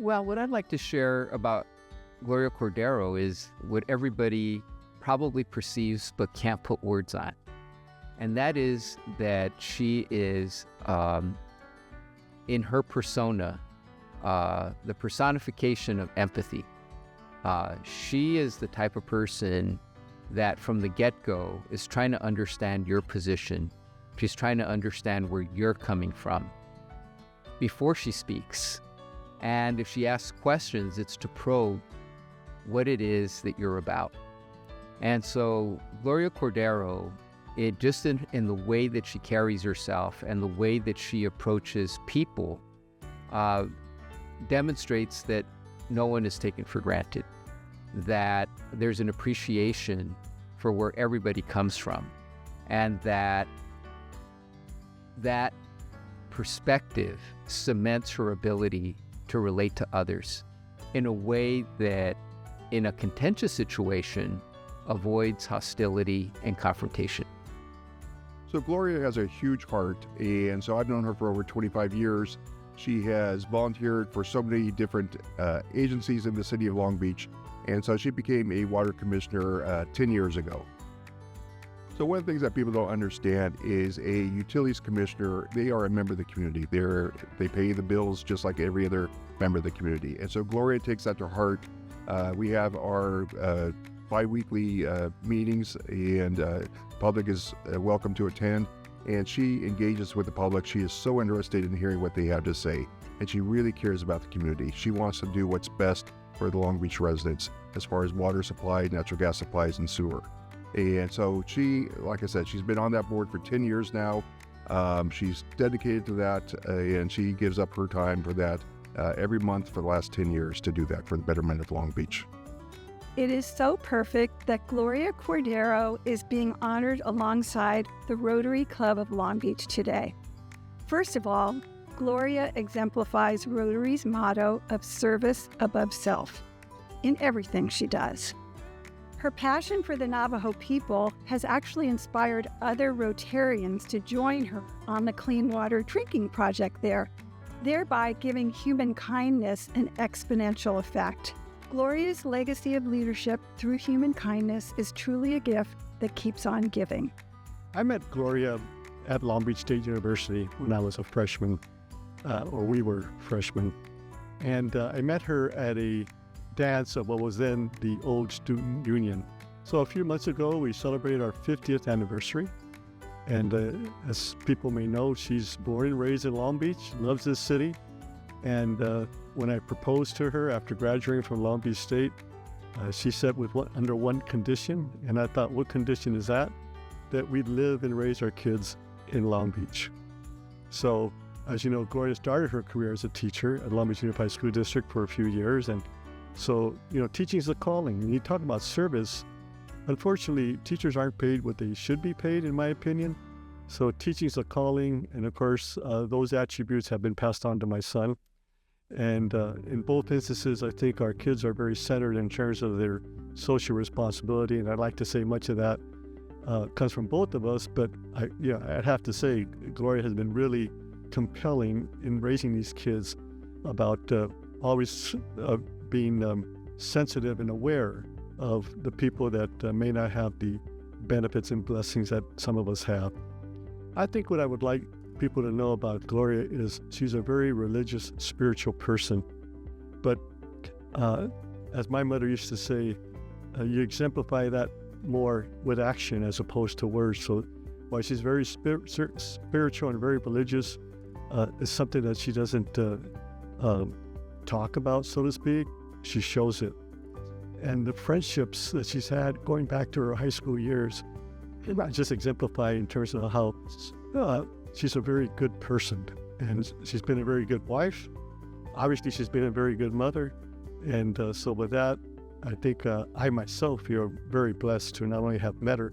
Well, what I'd like to share about Gloria Cordero is what everybody probably perceives but can't put words on. And that is that she is, in her persona, the personification of empathy. She is the type of person that from the get-go is trying to understand your position. She's trying to understand where you're coming from before she speaks. And if she asks questions, it's to probe what it is that you're about. And so Gloria Cordero, just in the way that she carries herself and the way that she approaches people, demonstrates that no one is taken for granted, that there's an appreciation for where everybody comes from, and that perspective cements her ability to relate to others in a way that, in a contentious situation, avoids hostility and confrontation. So Gloria has a huge heart, and so I've known her for over 25 years. She has volunteered for so many different agencies in the city of Long Beach, and so she became a water commissioner 10 years ago. So one of the things that people don't understand is a utilities commissioner, they are a member of the community. They pay the bills just like every other member of the community. And so Gloria takes that to heart. We have our bi-weekly meetings, and public is welcome to attend. And she engages with the public. She is so interested in hearing what they have to say. And she really cares about the community. She wants to do what's best for the Long Beach residents as far as water supply, natural gas supplies, and sewer. And so she, like I said, she's been on that board for 10 years now. She's dedicated to that, and she gives up her time for that every month for the last 10 years to do that for the betterment of Long Beach. It is so perfect that Gloria Cordero is being honored alongside the Rotary Club of Long Beach today. First of all, Gloria exemplifies Rotary's motto of service above self in everything she does. Her passion for the Navajo people has actually inspired other Rotarians to join her on the Clean Water Drinking Project there, thereby giving human kindness an exponential effect. Gloria's legacy of leadership through human kindness is truly a gift that keeps on giving. I met Gloria at Long Beach State University when I was a freshman, or we were freshmen. And I met her at a dance of what was then the old student union. So a few months ago, we celebrated our 50th anniversary. And as people may know, she's born and raised in Long Beach, loves this city. And when I proposed to her after graduating from Long Beach State, she said under one condition. And I thought, what condition is that? That we'd live and raise our kids in Long Beach. So, as you know, Gloria started her career as a teacher at Long Beach Unified School District for a few years. And so, teaching is a calling. When you talk about service, unfortunately, teachers aren't paid what they should be paid, in my opinion. So teaching is a calling, and of course, those attributes have been passed on to my son. And in both instances, I think our kids are very centered in terms of their social responsibility, and I'd like to say much of that comes from both of us. But I'd have to say, Gloria has been really compelling in raising these kids about always being sensitive and aware of the people that may not have the benefits and blessings that some of us have. I think what I would like people to know about Gloria is she's a very religious, spiritual person. But as my mother used to say, you exemplify that more with action as opposed to words. So while she's very spiritual and very religious, it's something that she doesn't talk about, so to speak. She shows it. And the friendships that she's had going back to her high school years just exemplify in terms of how she's a very good person. And she's been a very good wife. Obviously, she's been a very good mother. And so with that, I think I myself feel very blessed to not only have met her,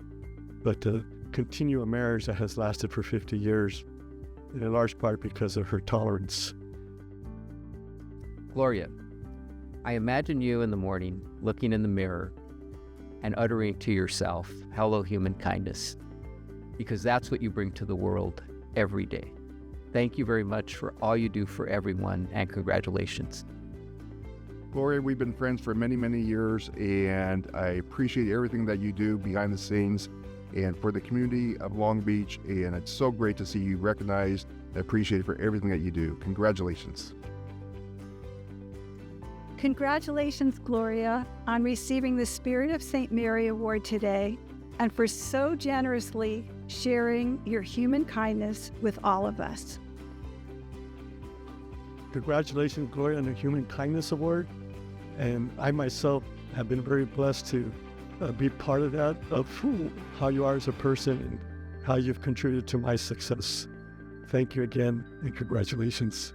but to continue a marriage that has lasted for 50 years, in large part because of her tolerance. Gloria, I imagine you in the morning looking in the mirror and uttering to yourself, hello, human kindness, because that's what you bring to the world every day. Thank you very much for all you do for everyone, and congratulations. Gloria, we've been friends for many, many years, and I appreciate everything that you do behind the scenes and for the community of Long Beach, and it's so great to see you recognized and appreciated for everything that you do. Congratulations. Congratulations, Gloria, on receiving the Spirit of St. Mary Award today and for so generously sharing your human kindness with all of us. Congratulations, Gloria, on the Human Kindness Award. And I myself have been very blessed to be part of that, of how you are as a person and how you've contributed to my success. Thank you again, and congratulations.